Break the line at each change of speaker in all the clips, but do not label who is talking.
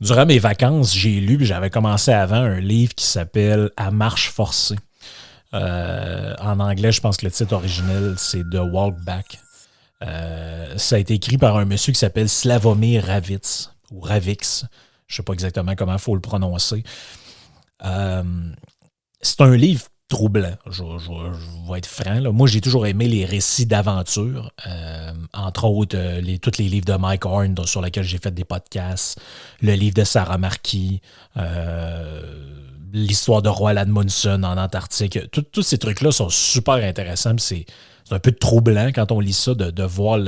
Durant mes vacances, j'ai lu, puis j'avais commencé avant, un livre qui s'appelle À marche forcée. En anglais, je pense que le titre original, c'est The Walk Back. Ça a été écrit par un monsieur qui s'appelle Slavomir Ravitz, ou Ravix. Je ne sais pas exactement comment il faut le prononcer. Euh, c'est un livre troublant, je vais être franc. Là. Moi, j'ai toujours aimé les récits d'aventure, entre autres tous les livres de Mike Horn sur lesquels j'ai fait des podcasts, le livre de Sarah Marquis, l'histoire de Roald Amundsen en Antarctique. Tous ces trucs-là sont super intéressants. C'est un peu troublant quand on lit ça, de voir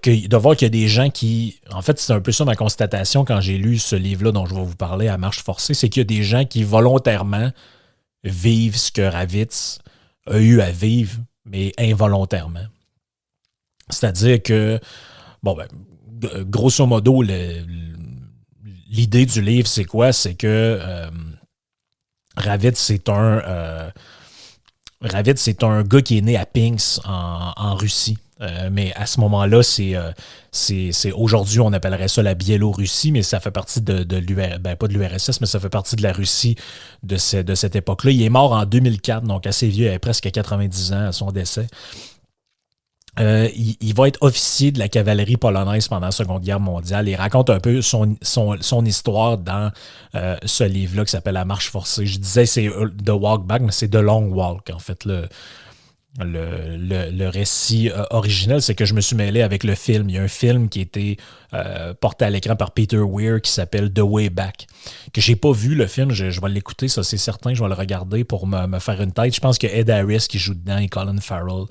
qu'il y a des gens qui... En fait, c'est un peu ça ma constatation quand j'ai lu ce livre-là dont je vais vous parler, À marche forcée, c'est qu'il y a des gens qui volontairement vivent ce que Ravitz a eu à vivre, mais involontairement. C'est-à-dire que, bon, ben, grosso modo, l'idée du livre, c'est quoi? C'est que Ravitz, c'est un gars qui est né à Pinsk, en Russie. Mais à ce moment-là, c'est aujourd'hui, on appellerait ça la Biélorussie, mais ça fait partie de l'URSS, ben pas de l'URSS, mais ça fait partie de la Russie de cette époque-là. Il est mort en 2004, donc assez vieux, il avait presque 90 ans à son décès. Il va être officier de la cavalerie polonaise pendant la Seconde Guerre mondiale. Il raconte un peu son histoire dans ce livre-là qui s'appelle La marche forcée. Je disais c'est The Walk Back, mais c'est The Long Walk, en fait, le récit original, c'est que je me suis mêlé avec le film. Il y a un film qui a été porté à l'écran par Peter Weir qui s'appelle The Way Back, que j'ai pas vu le film, je vais l'écouter, ça c'est certain, je vais le regarder pour me faire une tête. Je pense que Ed Harris qui joue dedans et Colin Farrell.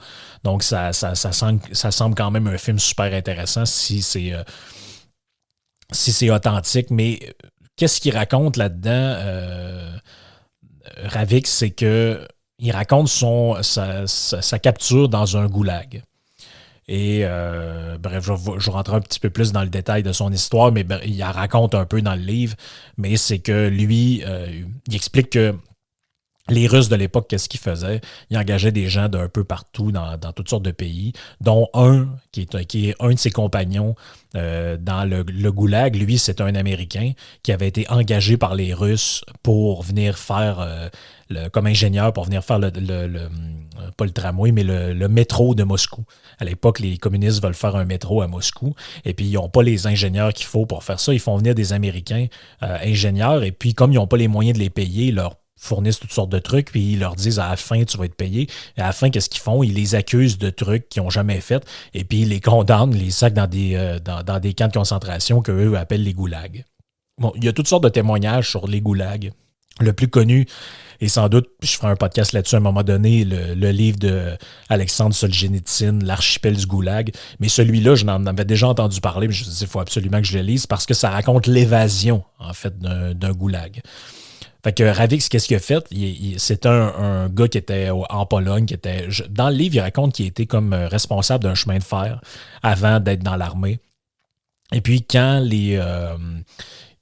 Donc ça semble quand même un film super intéressant si c'est authentique. Mais qu'est-ce qu'il raconte là-dedans, Ravix, c'est que il raconte sa capture dans un goulag. Et bref, je rentre un petit peu plus dans le détail de son histoire, mais il la raconte un peu dans le livre. Mais c'est que lui, il explique que les Russes de l'époque, qu'est-ce qu'ils faisaient? Ils engageaient des gens d'un peu partout, dans toutes sortes de pays, dont un qui est un de ses compagnons dans le goulag. Lui, c'est un Américain qui avait été engagé par les Russes pour venir faire, comme ingénieur, pour venir faire pas le tramway, mais le métro de Moscou. À l'époque, les communistes veulent faire un métro à Moscou, et puis ils n'ont pas les ingénieurs qu'il faut pour faire ça. Ils font venir des Américains ingénieurs, et puis comme ils n'ont pas les moyens de les payer, ils leur fournissent toutes sortes de trucs, puis ils leur disent à la fin, tu vas être payé. Et à la fin, qu'est-ce qu'ils font? Ils les accusent de trucs qu'ils n'ont jamais fait, et puis ils les condamnent, ils les sacent dans des camps de concentration qu'eux appellent les goulags. Bon, il y a toutes sortes de témoignages sur les goulags. Le plus connu, et sans doute, je ferai un podcast là-dessus à un moment donné, le livre de Alexandre Solzhenitsyn, L'archipel du goulag. Mais celui-là, je n'en avais déjà entendu parler, mais je me dis, il faut absolument que je le lise parce que ça raconte l'évasion, en fait, d'un goulag. Fait que Ravix, qu'est-ce qu'il a fait? C'est un gars qui était en Pologne, dans le livre, il raconte qu'il était comme responsable d'un chemin de fer avant d'être dans l'armée. Et puis, quand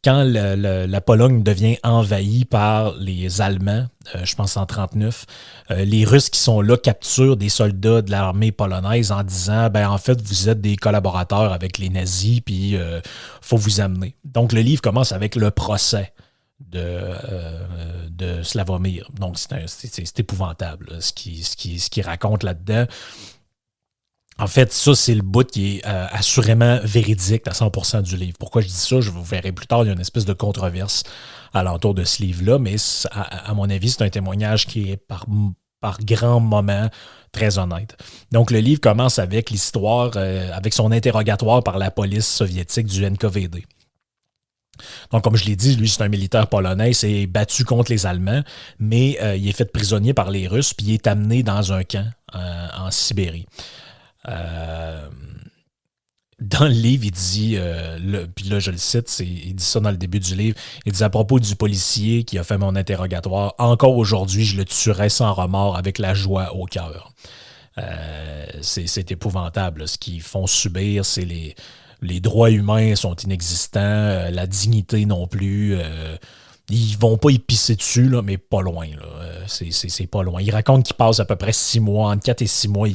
la Pologne devient envahie par les Allemands, je pense en 1939, les Russes qui sont là capturent des soldats de l'armée polonaise en disant, ben en fait, vous êtes des collaborateurs avec les nazis, puis faut vous amener. Donc, le livre commence avec le procès de Slavomir. Donc, c'est épouvantable, là, ce qu'il raconte là-dedans. En fait, ça, c'est le bout qui est assurément véridique à 100% du livre. Pourquoi je dis ça? Je vous verrai plus tard, il y a une espèce de controverse alentour de ce livre-là, mais à mon avis, c'est un témoignage qui est par grands moments très honnête. Donc, le livre commence avec l'histoire, avec son interrogatoire par la police soviétique du NKVD. Donc, comme je l'ai dit, lui, c'est un militaire polonais, il s'est battu contre les Allemands, mais il est fait prisonnier par les Russes, puis il est amené dans un camp en Sibérie. Dans le livre, il dit, puis là je le cite, il dit ça dans le début du livre, il dit à propos du policier qui a fait mon interrogatoire, encore aujourd'hui, je le tuerais sans remords avec la joie au cœur. C'est épouvantable, là. Ce qu'ils font subir, c'est les droits humains sont inexistants, la dignité non plus. Ils vont pas y pisser dessus, là, mais pas loin. Là. C'est pas loin. Il raconte qu'il passe à peu près 6 mois, entre 4 et 6 mois.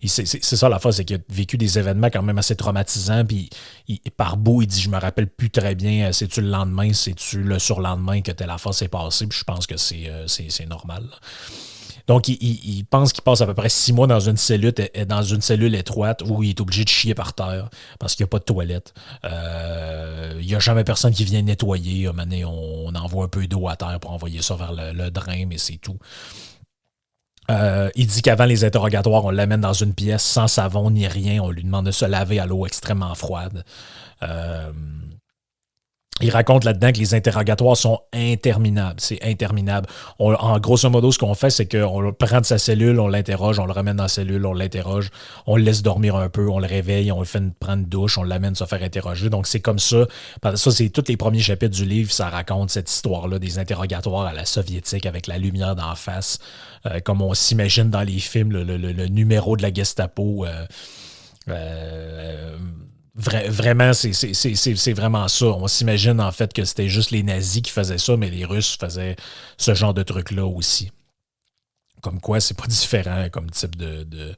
C'est ça la fois, c'est qu'il a vécu des événements quand même assez traumatisants. Puis par bout, il dit, je me rappelle plus très bien, c'est-tu le lendemain, c'est-tu le surlendemain que telle affaire s'est passée. Puis je pense que c'est normal. Là. Donc, il pense qu'il passe à peu près 6 mois dans une cellule étroite où il est obligé de chier par terre parce qu'il n'y a pas de toilette. Il n'y a jamais personne qui vient nettoyer. À un moment donné, on envoie un peu d'eau à terre pour envoyer ça vers le drain, mais c'est tout. Il dit qu'avant les interrogatoires, on l'amène dans une pièce sans savon ni rien. On lui demande de se laver à l'eau extrêmement froide. Il raconte là-dedans que les interrogatoires sont interminables. C'est interminable. En grosso modo, ce qu'on fait, c'est qu'on le prend de sa cellule, on l'interroge, on le ramène dans la cellule, on l'interroge, on le laisse dormir un peu, on le réveille, on le fait prendre une douche, on l'amène se faire interroger. Donc, c'est comme ça. Ça, c'est tous les premiers chapitres du livre. Ça raconte cette histoire-là des interrogatoires à la soviétique avec la lumière d'en face. Comme on s'imagine dans les films, le numéro de la Gestapo. Vraiment, c'est vraiment ça. On s'imagine en fait que c'était juste les nazis qui faisaient ça, mais les Russes faisaient ce genre de truc-là aussi. Comme quoi, c'est pas différent comme type de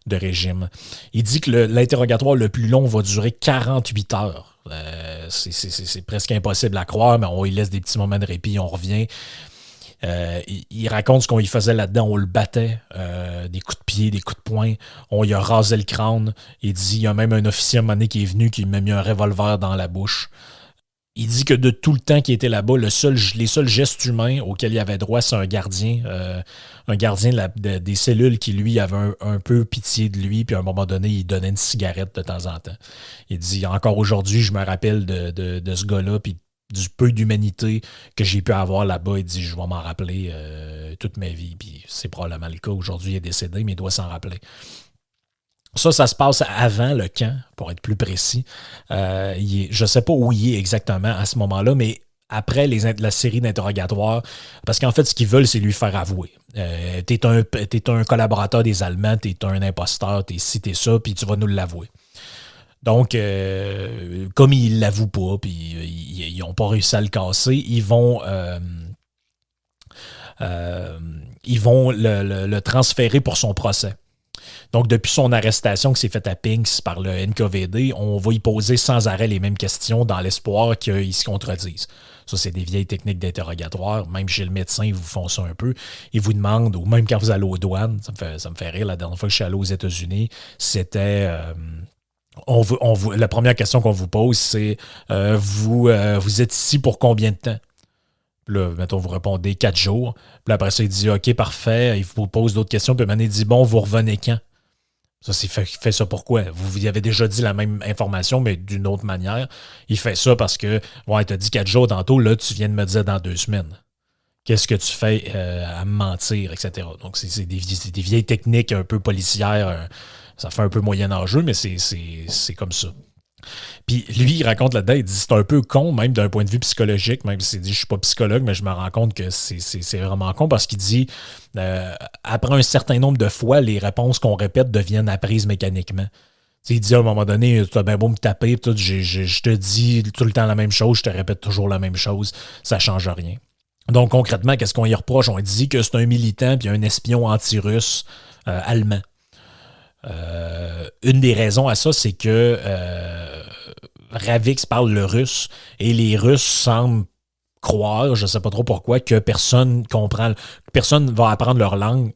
régime. Il dit que l'interrogatoire le plus long va durer 48 heures. C'est presque impossible à croire, mais on lui laisse des petits moments de répit, on revient. Il raconte ce qu'on y faisait là-dedans. On le battait, des coups de pied, des coups de poing. On lui a rasé le crâne. Il dit, il y a même un officier à un moment donné qui est venu, qui m'a mis un revolver dans la bouche. Il dit que de tout le temps qu'il était là-bas, les seuls gestes humains auxquels il avait droit, c'est un gardien des cellules qui, lui, avait un peu pitié de lui, puis à un moment donné, il donnait une cigarette de temps en temps. Il dit, encore aujourd'hui, je me rappelle de ce gars-là, puis du peu d'humanité que j'ai pu avoir là-bas. Il dit, je vais m'en rappeler toute ma vie. Puis c'est probablement le cas. Aujourd'hui, il est décédé, mais il doit s'en rappeler. Ça se passe avant le camp, pour être plus précis. Je ne sais pas où il est exactement à ce moment-là, mais après la série d'interrogatoires, parce qu'en fait, ce qu'ils veulent, c'est lui faire avouer. T'es un collaborateur des Allemands, t'es un imposteur, t'es ci, t'es ça, puis tu vas nous l'avouer. Donc, comme ils ne l'avouent pas, puis ils n'ont pas réussi à le casser, ils vont le transférer pour son procès. Donc, depuis son arrestation qui s'est faite à Pinsk par le NKVD, on va y poser sans arrêt les mêmes questions dans l'espoir qu'ils se contredisent. Ça, c'est des vieilles techniques d'interrogatoire. Même chez le médecin, ils vous font ça un peu. Ils vous demandent, ou même quand vous allez aux douanes, ça me fait rire, la dernière fois que je suis allé aux États-Unis, c'était... la première question qu'on vous pose, c'est vous êtes ici pour combien de temps? Puis là, mettons, vous répondez 4 jours. Puis après ça, il dit OK, parfait. Il vous pose d'autres questions. Puis maintenant, il dit bon, vous revenez quand? Ça, c'est fait ça pourquoi? Vous avez déjà dit la même information, mais d'une autre manière. Il fait ça parce que, ouais, t'as dit 4 jours tantôt, là, tu viens de me dire dans 2 semaines. Qu'est-ce que tu fais à me mentir, etc. Donc, c'est des vieilles techniques un peu policières. Ça fait un peu moyen-âgeux, mais c'est comme ça. Puis lui, il raconte là-dedans, il dit c'est un peu con, même d'un point de vue psychologique, même s'il dit je suis pas psychologue, mais je me rends compte que c'est vraiment con parce qu'il dit après un certain nombre de fois, les réponses qu'on répète deviennent apprises mécaniquement. T'sais, il dit à un moment donné, tu as bien beau me taper, je te dis tout le temps la même chose, je te répète toujours la même chose, ça change rien. Donc concrètement, qu'est-ce qu'on y reproche? On dit que c'est un militant puis un espion anti-russe allemand. Une des raisons à ça, c'est que Ravix parle le russe et les Russes semblent croire, je ne sais pas trop pourquoi, que personne va apprendre leur langue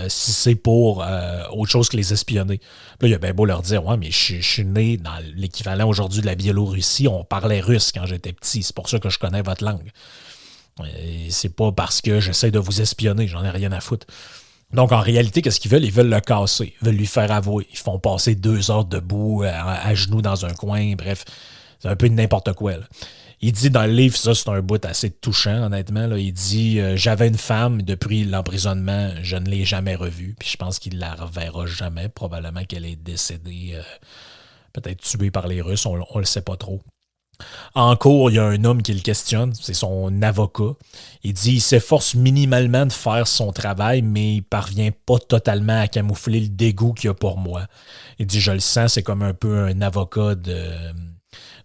si c'est pour autre chose que les espionner. Là, il a bien beau leur dire, ouais, mais je suis né dans l'équivalent aujourd'hui de la Biélorussie, on parlait russe quand j'étais petit, c'est pour ça que je connais votre langue. Et c'est pas parce que j'essaie de vous espionner, j'en ai rien à foutre. Donc, en réalité, qu'est-ce qu'ils veulent? Ils veulent le casser. Ils veulent lui faire avouer. Ils font passer 2 heures debout, à genoux dans un coin. Bref, c'est un peu de n'importe quoi. Là. Il dit dans le livre, ça, c'est un bout assez touchant, honnêtement. Là. Il dit j'avais une femme, depuis l'emprisonnement, je ne l'ai jamais revue. Puis je pense qu'il ne la reverra jamais. Probablement qu'elle est décédée, peut-être tuée par les Russes. On ne le sait pas trop. En cours, il y a un homme qui le questionne, c'est son avocat. Il dit il s'efforce minimalement de faire son travail, mais il parvient pas totalement à camoufler le dégoût qu'il y a pour moi. Il dit je le sens, c'est comme un peu un avocat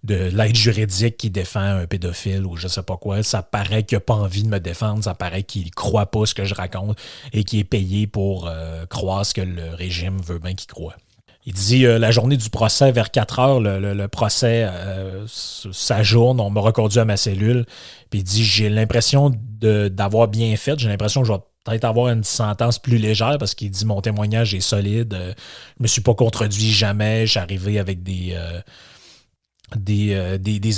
de l'aide juridique qui défend un pédophile ou je sais pas quoi. Ça paraît qu'il n'a pas envie de me défendre, ça paraît qu'il ne croit pas ce que je raconte et qu'il est payé pour croire ce que le régime veut bien qu'il croit. Il dit la journée du procès, vers 4 heures, le procès s'ajourne, on m'a reconduit à ma cellule. Puis il dit j'ai l'impression d'avoir bien fait, j'ai l'impression que je vais peut-être avoir une sentence plus légère parce qu'il dit mon témoignage est solide, je me suis pas contredit jamais, j'arrivais avec des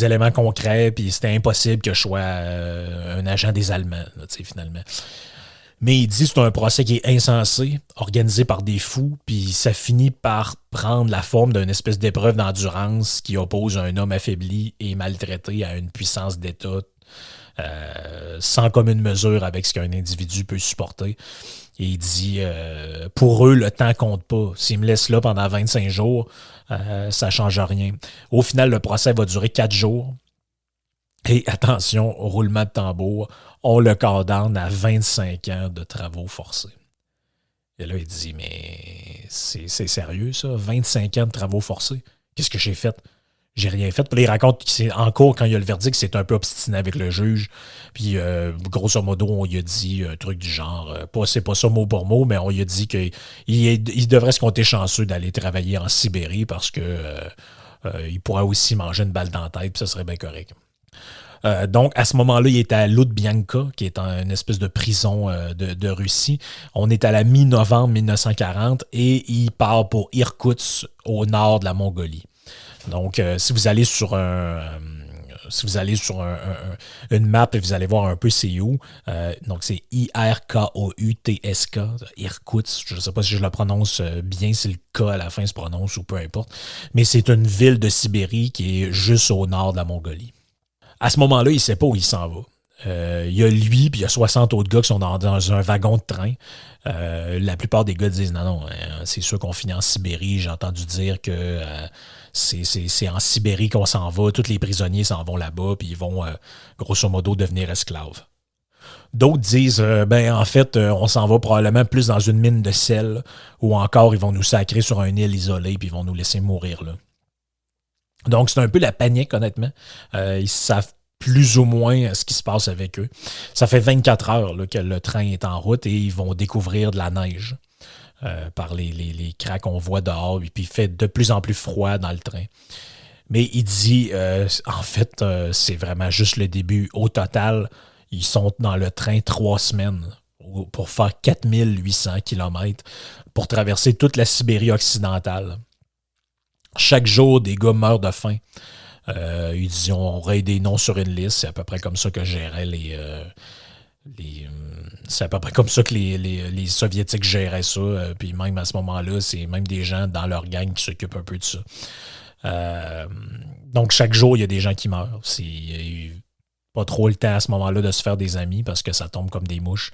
éléments concrets, puis c'était impossible que je sois un agent des Allemands, là, finalement. Mais il dit que c'est un procès qui est insensé, organisé par des fous, puis ça finit par prendre la forme d'une espèce d'épreuve d'endurance qui oppose un homme affaibli et maltraité à une puissance d'État sans commune mesure avec ce qu'un individu peut supporter. Et il dit, pour eux, le temps compte pas. S'ils me laissent là pendant 25 jours, ça ne change rien. Au final, le procès va durer 4 jours. Et attention, au roulement de tambour, on le condamne à 25 ans de travaux forcés. Et là, il dit, mais c'est sérieux ça, 25 ans de travaux forcés? Qu'est-ce que j'ai fait? J'ai rien fait. Puis là, il raconte que c'est en cours, quand il y a le verdict, c'est un peu obstiné avec le juge. Puis, grosso modo, on lui a dit un truc du genre, c'est pas ça mot pour mot, mais on lui a dit qu'il devrait se compter chanceux d'aller travailler en Sibérie parce que il pourrait aussi manger une balle dans la tête, puis ça serait bien correct. Donc, à ce moment-là, il est à Lubyanka, qui est une espèce de prison de Russie. On est à la mi-novembre 1940 et il part pour Irkoutsk, au nord de la Mongolie. Donc, si vous allez sur une map et vous allez voir un peu c'est où, donc c'est IRKOUTSK, Irkoutsk, je ne sais pas si je le prononce bien, si le K à la fin se prononce ou peu importe, mais c'est une ville de Sibérie qui est juste au nord de la Mongolie. À ce moment-là, il ne sait pas où il s'en va. Il y a lui, puis il y a 60 autres gars qui sont dans un wagon de train. La plupart des gars disent non, c'est sûr qu'on finit en Sibérie. J'ai entendu dire que c'est en Sibérie qu'on s'en va. Tous les prisonniers s'en vont là-bas, puis ils vont grosso modo devenir esclaves. D'autres disent, en fait, on s'en va probablement plus dans une mine de sel, ou encore ils vont nous sacrer sur une île isolée, puis ils vont nous laisser mourir là. Donc, c'est un peu la panique, honnêtement. Ils savent plus ou moins ce qui se passe avec eux. Ça fait 24 heures là, que le train est en route et ils vont découvrir de la neige par les craques qu'on voit dehors. Et puis, il fait de plus en plus froid dans le train. Mais il dit, en fait, c'est vraiment juste le début. Au total, ils sont dans le train 3 semaines pour faire 4800 km pour traverser toute la Sibérie occidentale. Chaque jour, des gars meurent de faim. Ils disent on aurait des noms sur une liste. C'est à peu près comme ça que géraient c'est à peu près comme ça que les Soviétiques géraient ça. Puis même à ce moment-là, c'est même des gens dans leur gang qui s'occupent un peu de ça. Donc chaque jour, il y a des gens qui meurent. C'est pas trop le temps à ce moment-là de se faire des amis parce que ça tombe comme des mouches.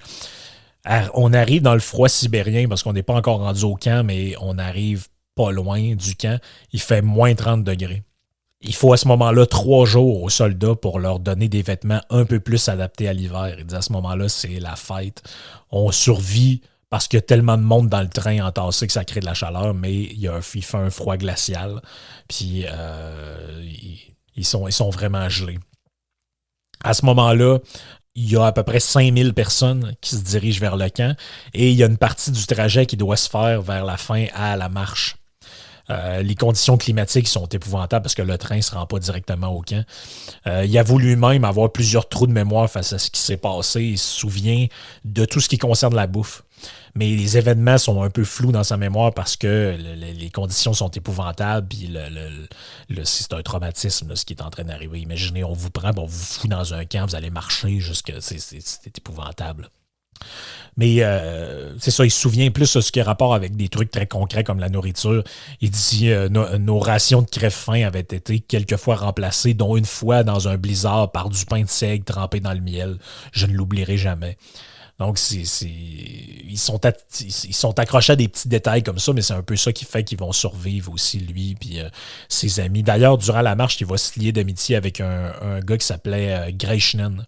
On arrive dans le froid sibérien parce qu'on n'est pas encore rendu au camp, mais on arrive pas loin du camp, il fait moins 30 degrés. Il faut à ce moment-là 3 jours aux soldats pour leur donner des vêtements un peu plus adaptés à l'hiver. Il dit à ce moment-là, c'est la fête. On survit parce qu'il y a tellement de monde dans le train entassé que ça crée de la chaleur, mais il fait un froid glacial. Puis ils sont vraiment gelés. À ce moment-là, il y a à peu près 5000 personnes qui se dirigent vers le camp et il y a une partie du trajet qui doit se faire vers la fin à la marche. Les conditions climatiques sont épouvantables parce que le train ne se rend pas directement au camp. Il avoue lui-même avoir plusieurs trous de mémoire face à ce qui s'est passé. Il se souvient de tout ce qui concerne la bouffe. Mais les événements sont un peu flous dans sa mémoire parce que les conditions sont épouvantables puis c'est un traumatisme là, ce qui est en train d'arriver. Imaginez, on vous prend, on vous fout dans un camp, vous allez marcher jusque c'est épouvantable. Mais c'est ça, il se souvient plus de ce qui a rapport avec des trucs très concrets comme la nourriture. Il dit nos rations de crève-faim avaient été quelquefois remplacées, dont une fois dans un blizzard par du pain de seigle trempé dans le miel. Je ne l'oublierai jamais. Donc, ils sont accrochés à des petits détails comme ça, mais c'est un peu ça qui fait qu'ils vont survivre aussi, lui et ses amis. D'ailleurs, durant la marche, il va se lier d'amitié avec un gars qui s'appelait Grechnen.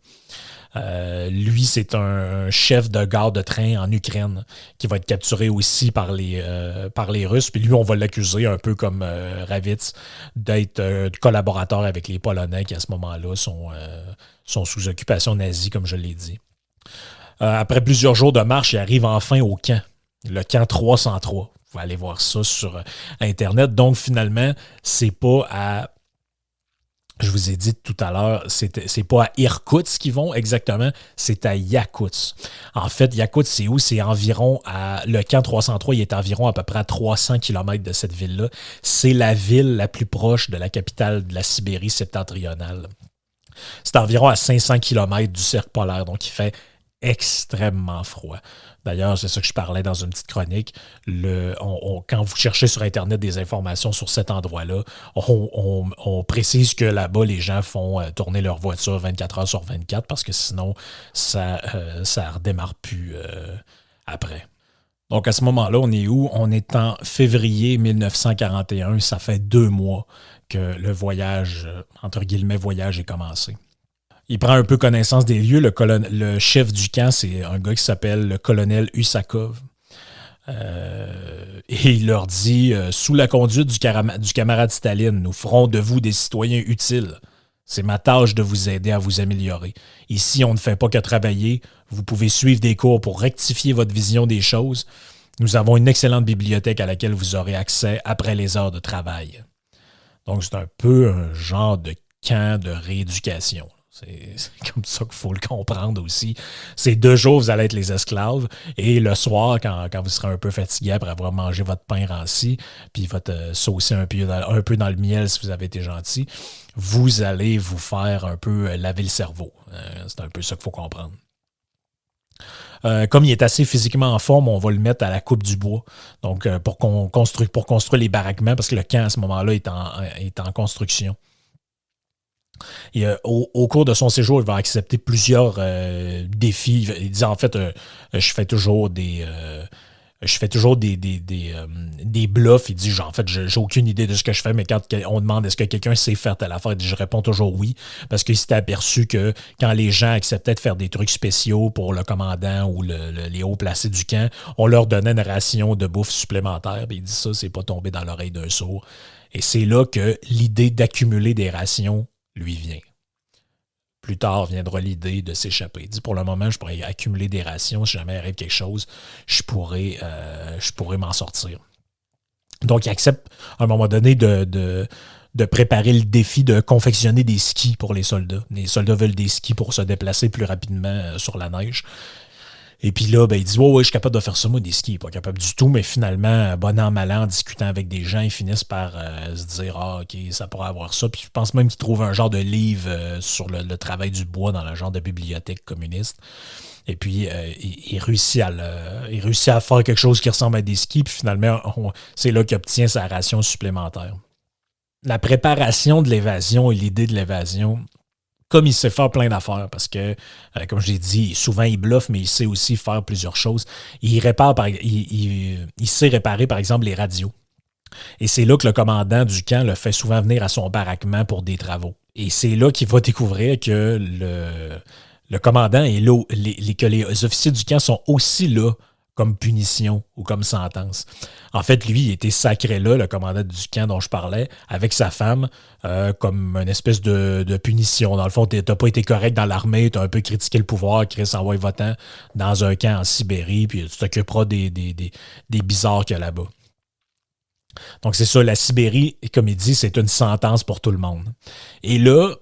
Lui, c'est un chef de gare de train en Ukraine qui va être capturé aussi par les Russes. Puis lui, on va l'accuser, un peu comme Ravitz, d'être collaborateur avec les Polonais qui, à ce moment-là, sont sous occupation nazie, comme je l'ai dit. Après plusieurs jours de marche, il arrive enfin au camp, le camp 303. Vous pouvez aller voir ça sur Internet. Donc, finalement, c'est pas à... Je vous ai dit tout à l'heure, c'est pas à Irkoutsk qu'ils vont exactement, c'est à Yakoutsk. En fait, Yakoutsk, c'est où? C'est environ le camp 303, il est environ à peu près à 300 km de cette ville-là. C'est la ville la plus proche de la capitale de la Sibérie septentrionale. C'est environ à 500 km du cercle polaire, donc il fait extrêmement froid. D'ailleurs, c'est ça que je parlais dans une petite chronique. Quand vous cherchez sur Internet des informations sur cet endroit-là, on précise que là-bas, les gens font tourner leur voiture 24 heures sur 24 parce que sinon, ça redémarre plus après. Donc, à ce moment-là, on est où? On est en février 1941. Ça fait 2 mois que le voyage, entre guillemets, voyage est commencé. Il prend un peu connaissance des lieux. Le chef du camp, c'est un gars qui s'appelle le colonel Usakov. Et il leur dit, sous la conduite du camarade Staline, nous ferons de vous des citoyens utiles. C'est ma tâche de vous aider à vous améliorer. Ici, on ne fait pas que travailler. Vous pouvez suivre des cours pour rectifier votre vision des choses. Nous avons une excellente bibliothèque à laquelle vous aurez accès après les heures de travail. Donc, c'est un peu un genre de camp de rééducation. C'est comme ça qu'il faut le comprendre aussi. C'est 2 jours, vous allez être les esclaves. Et le soir, quand vous serez un peu fatigué après avoir mangé votre pain ranci, puis votre saucer un peu dans le miel si vous avez été gentil, vous allez vous faire un peu laver le cerveau. C'est un peu ça qu'il faut comprendre. Comme il est assez physiquement en forme, on va le mettre à la coupe du bois. Donc, pour construire les baraquements, parce que le camp à ce moment-là est en construction. Et, au cours de son séjour, il va accepter plusieurs défis. Il dit en fait, je fais toujours des bluffs. Il dit, en fait, j'ai aucune idée de ce que je fais, mais quand on demande est-ce que quelqu'un sait faire telle affaire, je réponds toujours oui, parce qu'il s'était aperçu que quand les gens acceptaient de faire des trucs spéciaux pour le commandant ou les hauts placés du camp, on leur donnait une ration de bouffe supplémentaire. Puis il dit ça, c'est pas tombé dans l'oreille d'un sourd. Et c'est là que l'idée d'accumuler des rations lui vient. Plus tard viendra l'idée de s'échapper. Il dit, pour le moment, je pourrais accumuler des rations. Si jamais il arrive quelque chose, je pourrais m'en sortir. Donc, il accepte, à un moment donné, de préparer le défi de confectionner des skis pour les soldats. Les soldats veulent des skis pour se déplacer plus rapidement sur la neige. Et puis là, il dit, ouais, je suis capable de faire ça, moi, des skis. Il n'est pas capable du tout, mais finalement, bon an, mal an, en discutant avec des gens, ils finissent par se dire, OK, ça pourrait avoir ça. Puis je pense même qu'ils trouvent un genre de livre sur le travail du bois dans le genre de bibliothèque communiste. Et puis, il réussit à faire quelque chose qui ressemble à des skis. Puis finalement, c'est là qu'il obtient sa ration supplémentaire. La préparation de l'évasion et l'idée de l'évasion, comme il sait faire plein d'affaires, parce que, comme je l'ai dit, souvent il bluffe, mais il sait aussi faire plusieurs choses. Il sait réparer, par exemple, les radios. Et c'est là que le commandant du camp le fait souvent venir à son baraquement pour des travaux. Et c'est là qu'il va découvrir que le commandant est là, que les officiers du camp sont aussi là comme punition ou comme sentence. En fait, lui, il était sacré là, le commandant du camp dont je parlais, avec sa femme, comme une espèce de punition. Dans le fond, t'as pas été correct dans l'armée, t'as un peu critiqué le pouvoir, Chris envoie votant dans un camp en Sibérie, puis tu t'occuperas des bizarres qu'il y a là-bas. Donc, c'est ça, la Sibérie, comme il dit, c'est une sentence pour tout le monde. Et là,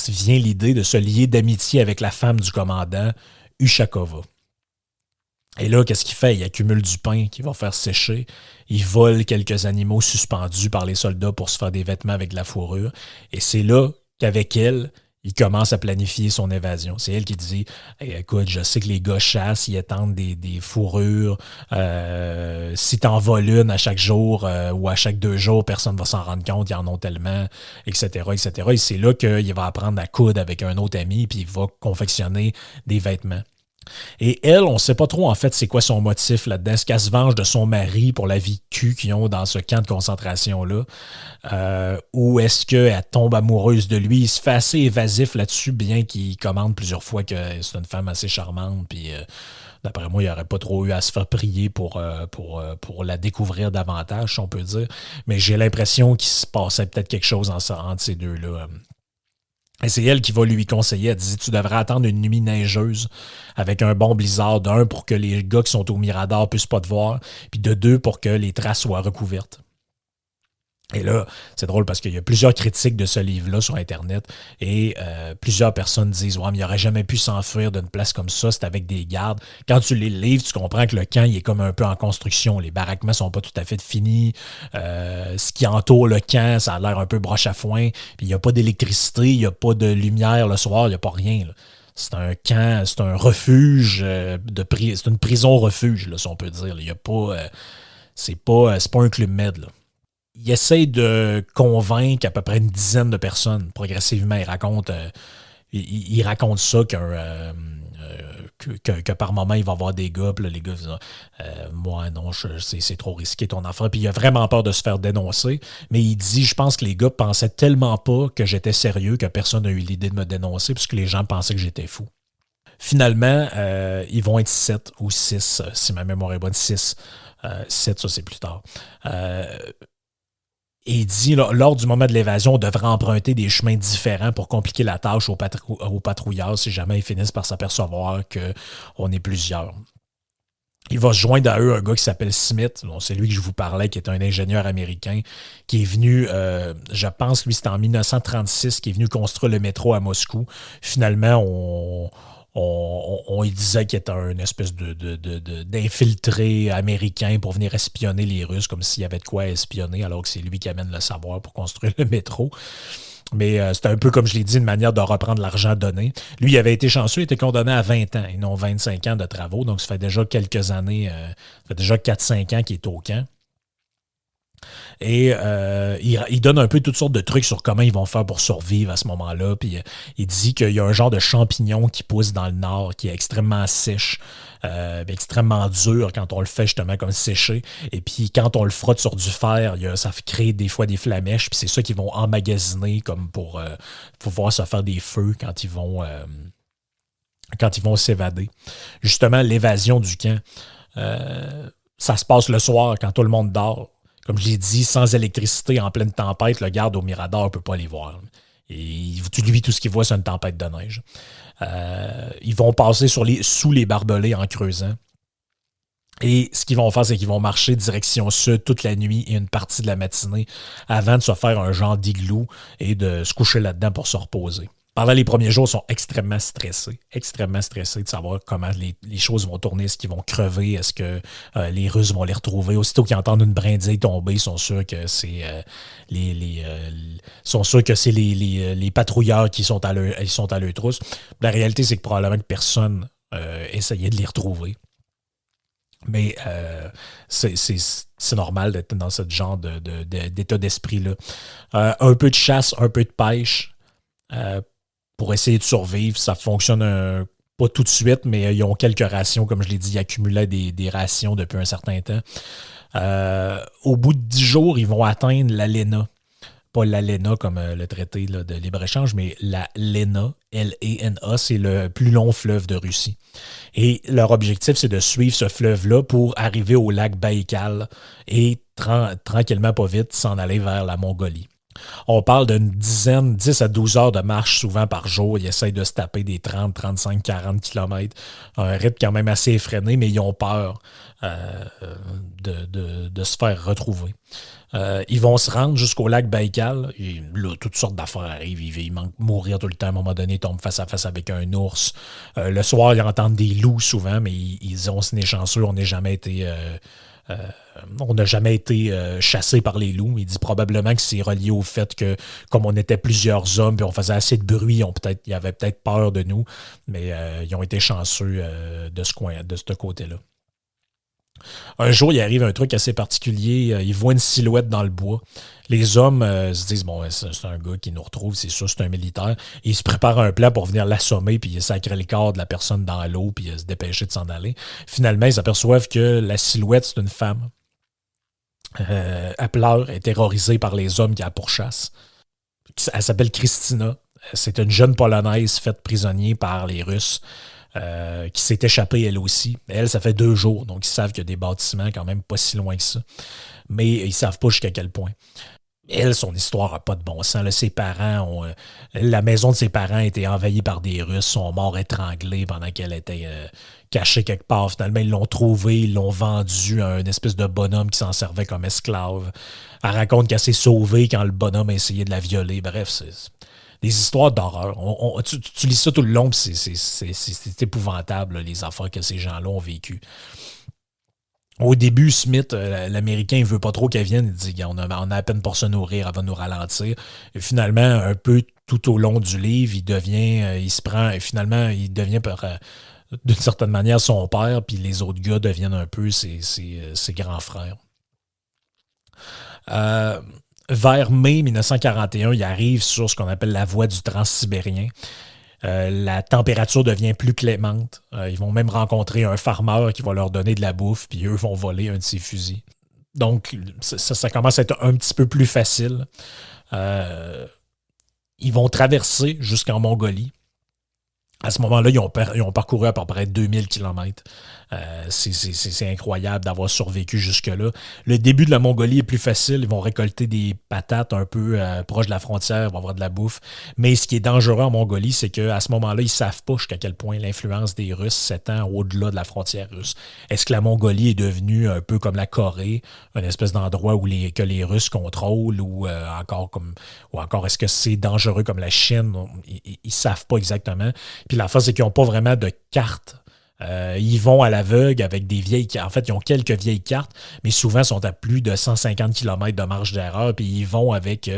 vient l'idée de se lier d'amitié avec la femme du commandant, Ushakova. Et là, qu'est-ce qu'il fait? Il accumule du pain qu'il va faire sécher. Il vole quelques animaux suspendus par les soldats pour se faire des vêtements avec de la fourrure. Et c'est là qu'avec elle, il commence à planifier son évasion. C'est elle qui dit hey, « Écoute, je sais que les gars chassent, ils étendent des fourrures. Si t'en voles une à chaque jour ou à chaque 2 jours, personne ne va s'en rendre compte, ils en ont tellement, etc. etc. » Et c'est là qu'il va apprendre à coudre avec un autre ami puis il va confectionner des vêtements. Et elle, on ne sait pas trop en fait c'est quoi son motif là-dedans. Est-ce qu'elle se venge de son mari pour la vie de cul qu'ils ont dans ce camp de concentration-là? Ou est-ce qu'elle tombe amoureuse de lui? Il se fait assez évasif là-dessus, bien qu'il commande plusieurs fois que c'est une femme assez charmante. Puis d'après moi, il n'aurait pas trop eu à se faire prier pour la découvrir davantage, si on peut dire. Mais j'ai l'impression qu'il se passait peut-être quelque chose entre ces deux-là. Et c'est elle qui va lui conseiller. Elle dit: tu devrais attendre une nuit neigeuse avec un bon blizzard, d'un, pour que les gars qui sont au Mirador puissent pas te voir, puis de deux, pour que les traces soient recouvertes. Et là, c'est drôle parce qu'il y a plusieurs critiques de ce livre-là sur Internet et plusieurs personnes disent: ouais, mais il n'aurait jamais pu s'enfuir d'une place comme ça, c'est avec des gardes. Quand tu lis le livre, tu comprends que le camp il est comme un peu en construction. Les baraquements sont pas tout à fait finis. Ce qui entoure le camp, ça a l'air un peu broche à foin. Puis il n'y a pas d'électricité, il n'y a pas de lumière le soir, il n'y a pas rien. Là. C'est un camp, c'est un refuge, c'est une prison-refuge, là, si on peut dire. Il y a pas, c'est pas un club med. Là. Il essaie de convaincre à peu près une dizaine de personnes progressivement. Il raconte ça que par moment, il va y avoir des gars, puis là, les gars disent: moi, non, c'est trop risqué ton affaire. Puis il a vraiment peur de se faire dénoncer. Mais il dit: je pense que les gars pensaient tellement pas que j'étais sérieux que personne n'a eu l'idée de me dénoncer, puisque les gens pensaient que j'étais fou. Finalement, ils vont être 7 ou 6, si ma mémoire est bonne, 6. 7, ça, c'est plus tard. Et il dit, là, lors du moment de l'évasion, on devrait emprunter des chemins différents pour compliquer la tâche aux patrouilleurs si jamais ils finissent par s'apercevoir qu'on est plusieurs. Il va se joindre à eux un gars qui s'appelle Smith. Bon, c'est lui que je vous parlais, qui est un ingénieur américain, qui est venu, je pense, lui, c'était en 1936, qui est venu construire le métro à Moscou. Finalement, il disait qu'il était une espèce d'infiltré américain pour venir espionner les Russes, comme s'il y avait de quoi espionner, alors que c'est lui qui amène le savoir pour construire le métro. Mais c'était un peu, comme je l'ai dit, une manière de reprendre l'argent donné. Lui, il avait été chanceux, il était condamné à 20 ans et non 25 ans de travaux. Donc, ça fait déjà quelques années, ça fait déjà 4-5 ans qu'il est au camp. Et il donne un peu toutes sortes de trucs sur comment ils vont faire pour survivre à ce moment-là. Puis il dit qu'il y a un genre de champignon qui pousse dans le nord, qui est extrêmement sèche, extrêmement dur quand on le fait justement comme séché. Et puis quand on le frotte sur du fer, ça crée des fois des flamèches. Puis c'est ça qu'ils vont emmagasiner comme pour pouvoir se faire des feux quand ils vont s'évader. Justement, l'évasion du camp, ça se passe le soir quand tout le monde dort. Comme je l'ai dit, sans électricité, en pleine tempête, le garde au Mirador ne peut pas les voir. Et lui, tout ce qu'il voit, c'est une tempête de neige. Ils vont passer sous les barbelés en creusant. Et ce qu'ils vont faire, c'est qu'ils vont marcher direction sud toute la nuit et une partie de la matinée avant de se faire un genre d'igloo et de se coucher là-dedans pour se reposer. Pendant les premiers jours, ils sont extrêmement stressés de savoir comment les choses vont tourner, est-ce qu'ils vont crever, est-ce que les Russes vont les retrouver. Aussitôt qu'ils entendent une brindille tomber, ils sont sûrs que c'est les patrouilleurs qui sont à leur trousse. La réalité, c'est que probablement que personne essayait de les retrouver. Mais c'est normal d'être dans ce genre d'état d'esprit-là. Un peu de chasse, un peu de pêche. Pour essayer de survivre. Ça fonctionne pas tout de suite, mais ils ont quelques rations. Comme je l'ai dit, ils accumulaient des rations depuis un certain temps. Au bout de 10 jours, ils vont atteindre la Lena. Pas la Lena comme le traité là, de libre-échange, mais la Lena, Lena, c'est le plus long fleuve de Russie. Et leur objectif, c'est de suivre ce fleuve-là pour arriver au lac Baïkal et tranquillement, pas vite, s'en aller vers la Mongolie. On parle d'une 10 à 12 heures de marche souvent par jour. Ils essayent de se taper des 30, 35, 40 kilomètres. Un rythme quand même assez effréné, mais ils ont peur de se faire retrouver. Ils vont se rendre jusqu'au lac Baïkal. Et là, toutes sortes d'affaires arrivent. Ils manquent mourir tout le temps. À un moment donné, ils tombent face à face avec un ours. Le soir, ils entendent des loups souvent, mais ils ont ce n'est chanceux. On n'a jamais été... chassés par les loups. Il dit probablement que c'est relié au fait que, comme on était plusieurs hommes et on faisait assez de bruit, ils avaient peut-être peur de nous, mais ils ont été chanceux de ce côté-là. Un jour, il arrive un truc assez particulier. Ils voient une silhouette dans le bois. Les hommes se disent, bon, c'est un gars qui nous retrouve, c'est sûr, c'est un militaire. Et ils se préparent un plan pour venir l'assommer, puis sacrer le corps de la personne dans l'eau, puis se dépêcher de s'en aller. Finalement, ils s'aperçoivent que la silhouette, c'est une femme. Elle pleure, elle est terrorisée par les hommes qui la pourchassent. Elle s'appelle Christina. C'est une jeune Polonaise faite prisonnière par les Russes. Qui s'est échappée elle aussi. Elle, ça fait 2 jours, donc ils savent qu'il y a des bâtiments quand même pas si loin que ça. Mais ils savent pas jusqu'à quel point. Elle, son histoire n'a pas de bon sens. Là, ses parents la maison de ses parents a été envahie par des Russes, sont morts étranglés pendant qu'elle était cachée quelque part. Finalement, ils l'ont trouvée, ils l'ont vendue à une espèce de bonhomme qui s'en servait comme esclave. Elle raconte qu'elle s'est sauvée quand le bonhomme a essayé de la violer. Bref, c'est des histoires d'horreur. Tu lis ça tout le long, c'est épouvantable, là, les affaires que ces gens-là ont vécues. Au début, Smith, l'Américain, il veut pas trop qu'elle vienne. Il dit on a à peine pour se nourrir, elle va nous ralentir. Et finalement, un peu tout au long du livre, il devient, il se prend, et finalement, il devient d'une certaine manière son père, puis les autres gars deviennent un peu ses grands frères. Vers mai 1941, il arrive sur ce qu'on appelle la voie du transsibérien. La température devient plus clémente. Ils vont même rencontrer un farmer qui va leur donner de la bouffe, puis eux vont voler un de ses fusils. Donc, ça commence à être un petit peu plus facile. Ils vont traverser jusqu'en Mongolie. À ce moment-là, ils ont parcouru à peu près 2000 km. C'est incroyable d'avoir survécu jusque-là. Le début de la Mongolie est plus facile. Ils vont récolter des patates un peu proches de la frontière, ils vont avoir de la bouffe. Mais ce qui est dangereux en Mongolie, c'est qu'à ce moment-là, ils ne savent pas jusqu'à quel point l'influence des Russes s'étend au-delà de la frontière russe. Est-ce que la Mongolie est devenue un peu comme la Corée, une espèce d'endroit que les Russes contrôlent, ou encore est-ce que c'est dangereux comme la Chine? Ils ne savent pas exactement. Puis la face, c'est qu'ils n'ont pas vraiment de carte. Ils vont à l'aveugle avec des vieilles cartes. En fait, ils ont quelques vieilles cartes, mais souvent sont à plus de 150 km de marge d'erreur, puis ils vont avec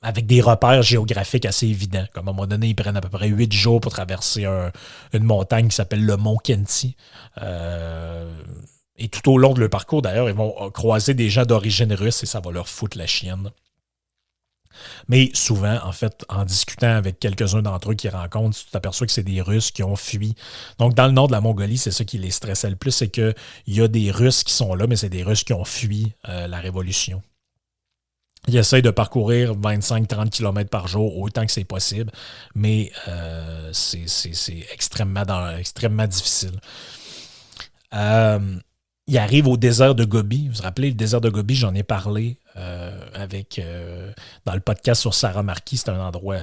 avec des repères géographiques assez évidents. Comme à un moment donné, ils prennent à peu près 8 jours pour traverser une montagne qui s'appelle le Mont Kenti. Et tout au long de leur parcours, d'ailleurs, ils vont croiser des gens d'origine russe et ça va leur foutre la chienne. Mais souvent, en fait, en discutant avec quelques-uns d'entre eux qui rencontrent, tu t'aperçois que c'est des Russes qui ont fui. Donc, dans le nord de la Mongolie, c'est ça qui les stressait le plus, c'est qu'il y a des Russes qui sont là, mais c'est des Russes qui ont fui la révolution. Ils essayent de parcourir 25-30 km par jour autant que c'est possible, mais c'est extrêmement difficile. Il arrive au désert de Gobi. Vous vous rappelez, le désert de Gobi, j'en ai parlé dans le podcast sur Sarah Marquis. C'est un endroit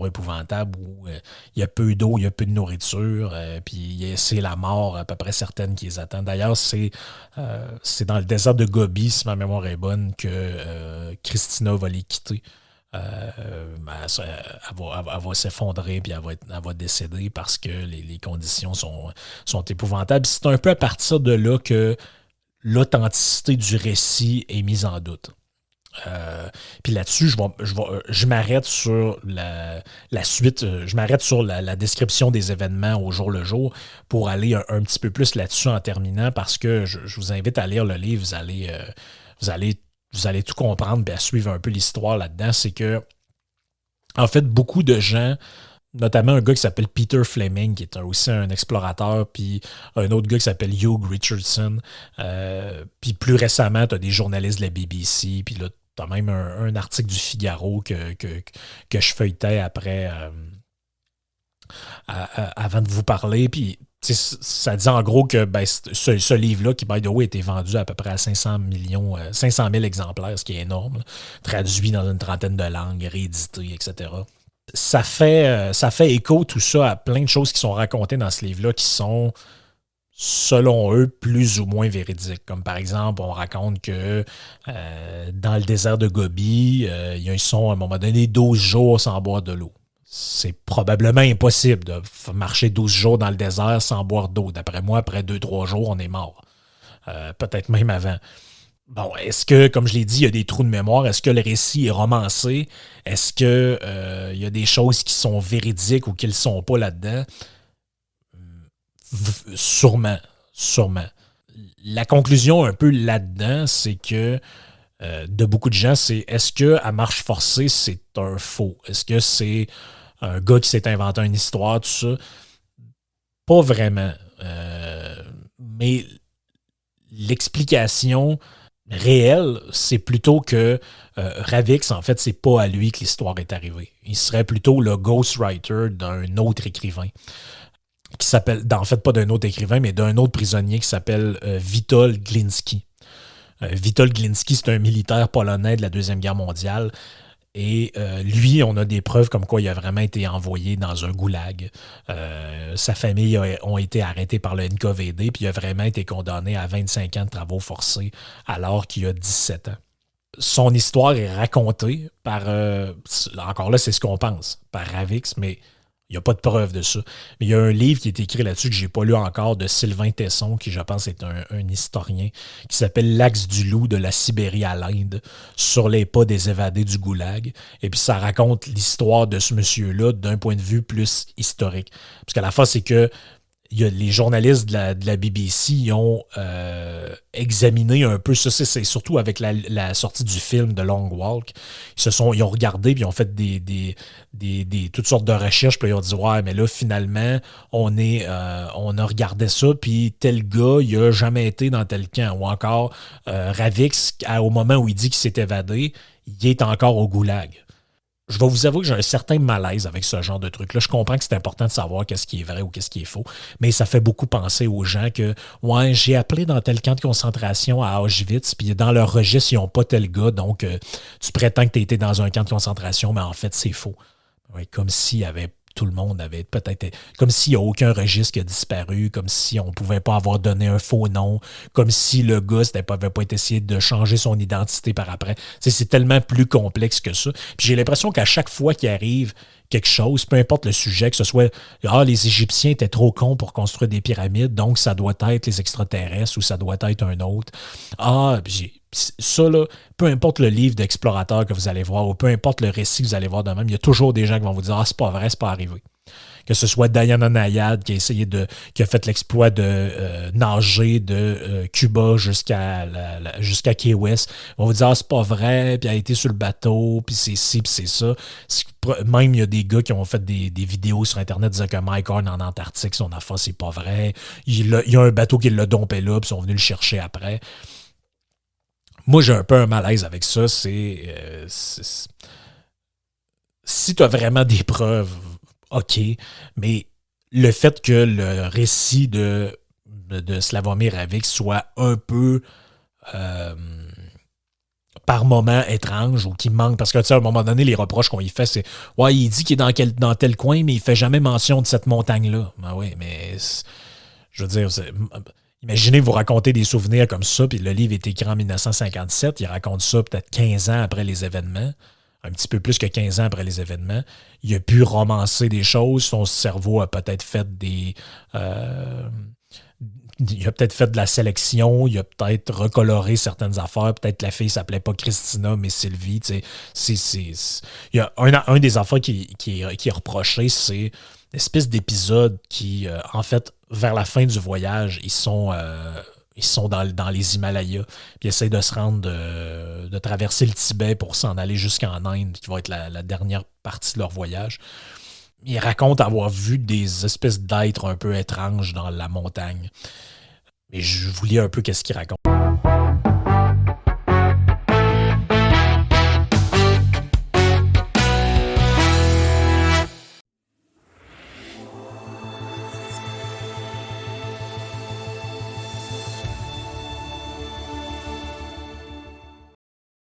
épouvantable où il y a peu d'eau, il y a peu de nourriture, puis c'est la mort à peu près certaine qui les attend. D'ailleurs, c'est dans le désert de Gobi, si ma mémoire est bonne, que Christina va les quitter. Elle va s'effondrer puis elle va décéder parce que les conditions sont épouvantables. C'est un peu à partir de là que l'authenticité du récit est mise en doute. Puis là-dessus, je m'arrête sur la suite, je m'arrête sur la description des événements au jour le jour pour aller un petit peu plus là-dessus en terminant, parce que je vous invite à lire le livre, vous allez tout comprendre et à suivre un peu l'histoire là-dedans. C'est que, en fait, beaucoup de gens, notamment un gars qui s'appelle Peter Fleming, qui est aussi un explorateur, puis un autre gars qui s'appelle Hugh Richardson, puis plus récemment, tu as des journalistes de la BBC, puis là, tu as même un article du Figaro que je feuilletais après, avant de vous parler, puis ça dit en gros que ce livre-là, qui by the way a été vendu à peu près à 500 000 exemplaires, ce qui est énorme, là, traduit dans une trentaine de langues, réédité, etc. Ça fait écho tout ça à plein de choses qui sont racontées dans ce livre-là qui sont, selon eux, plus ou moins véridiques. Comme par exemple, on raconte que dans le désert de Gobi, ils sont à un moment donné 12 jours sans boire de l'eau. C'est probablement impossible de marcher 12 jours dans le désert sans boire d'eau. D'après moi, après 2-3 jours, on est mort. Peut-être même avant. Bon, est-ce que, comme je l'ai dit, il y a des trous de mémoire? Est-ce que le récit est romancé? Est-ce que il y a des choses qui sont véridiques ou qui ne le sont pas là-dedans? Sûrement, sûrement. La conclusion un peu là-dedans, c'est que de beaucoup de gens, c'est est-ce que à marche forcée, c'est un faux? Est-ce que c'est un gars qui s'est inventé une histoire, tout ça? Pas vraiment. Mais l'explication réelle, c'est plutôt que Ravix, en fait, c'est pas à lui que l'histoire est arrivée. Il serait plutôt le ghostwriter d'un autre écrivain qui s'appelle, en fait, pas d'un autre écrivain, mais d'un autre prisonnier qui s'appelle Witold Glinski. Witold Glinski, c'est un militaire polonais de la Deuxième Guerre mondiale. Et lui, on a des preuves comme quoi il a vraiment été envoyé dans un goulag. Sa famille ont été arrêtés par le NKVD, puis il a vraiment été condamné à 25 ans de travaux forcés alors qu'il a 17 ans. Son histoire est racontée par, encore là, c'est ce qu'on pense, par Ravix, mais il n'y a pas de preuve de ça. Mais il y a un livre qui est écrit là-dessus que je n'ai pas lu encore de Sylvain Tesson, qui je pense est un historien, qui s'appelle L'Axe du loup de la Sibérie à l'Inde, sur les pas des évadés du goulag. Et puis ça raconte l'histoire de ce monsieur-là d'un point de vue plus historique. Parce qu'à la fois, c'est que il y a les journalistes de la BBC ils ont examiné un peu ça. C'est surtout avec la sortie du film de Long Walk. Ils ont regardé puis ils ont fait toutes sortes de recherches. Puis ils ont dit ouais, mais là, finalement, on a regardé ça. Puis tel gars, il n'a jamais été dans tel camp. Ou encore, Ravix, au moment où il dit qu'il s'est évadé, il est encore au goulag. Je vais vous avouer que j'ai un certain malaise avec ce genre de truc-là. Je comprends que c'est important de savoir qu'est-ce qui est vrai ou qu'est-ce qui est faux, mais ça fait beaucoup penser aux gens que, ouais, j'ai appelé dans tel camp de concentration à Auschwitz, puis dans leur registre, ils n'ont pas tel gars, donc tu prétends que tu as été dans un camp de concentration, mais en fait, c'est faux. Ouais, comme s'il y avait tout le monde avait peut-être... Comme s'il n'y a aucun registre qui a disparu, comme si on ne pouvait pas avoir donné un faux nom, comme si le gars n'avait pas été essayé de changer son identité par après. C'est tellement plus complexe que ça. Puis j'ai l'impression qu'à chaque fois qu'il arrive quelque chose, peu importe le sujet, que ce soit « Ah, les Égyptiens étaient trop cons pour construire des pyramides, donc ça doit être les extraterrestres ou ça doit être un autre. » Ah, ça, là, peu importe le livre d'explorateur que vous allez voir ou peu importe le récit que vous allez voir de même, il y a toujours des gens qui vont vous dire « Ah, c'est pas vrai, c'est pas arrivé. » Que ce soit Diana Nayad qui a fait l'exploit de nager de Cuba jusqu'à Key West. On va vous dire, ah, c'est pas vrai, puis elle a été sur le bateau, puis c'est ci, puis c'est ça. Même, il y a des gars qui ont fait des vidéos sur Internet disant que Mike Horn en Antarctique, son affaire, c'est pas vrai. Il y a un bateau qui l'a dompé là, puis ils sont venus le chercher après. Moi, j'ai un peu un malaise avec ça. Si tu as vraiment des preuves, OK, mais le fait que le récit de Slavomir Ravix soit un peu par moment étrange ou qui manque, parce que tu sais, à un moment donné, les reproches qu'on y fait, c'est ouais, il dit qu'il est dans tel coin, mais il fait jamais mention de cette montagne-là. Ben oui, mais je veux dire, imaginez vous raconter des souvenirs comme ça, puis le livre est écrit en 1957, il raconte ça peut-être 15 ans après les événements. Un petit peu plus que 15 ans après les événements, il a pu romancer des choses. Son cerveau a peut-être fait il a peut-être fait de la sélection, il a peut-être recoloré certaines affaires. Peut-être que la fille s'appelait pas Christina, mais Sylvie. Il y a un des affaires qui est reproché, c'est l'espèce d'épisode qui, en fait, vers la fin du voyage, ils sont dans les Himalayas, puis ils essayent de se rendre, de traverser le Tibet pour s'en aller jusqu'en Inde, qui va être la dernière partie de leur voyage. Ils racontent avoir vu des espèces d'êtres un peu étranges dans la montagne. Et je vous lis un peu qu'est-ce qu'ils racontent.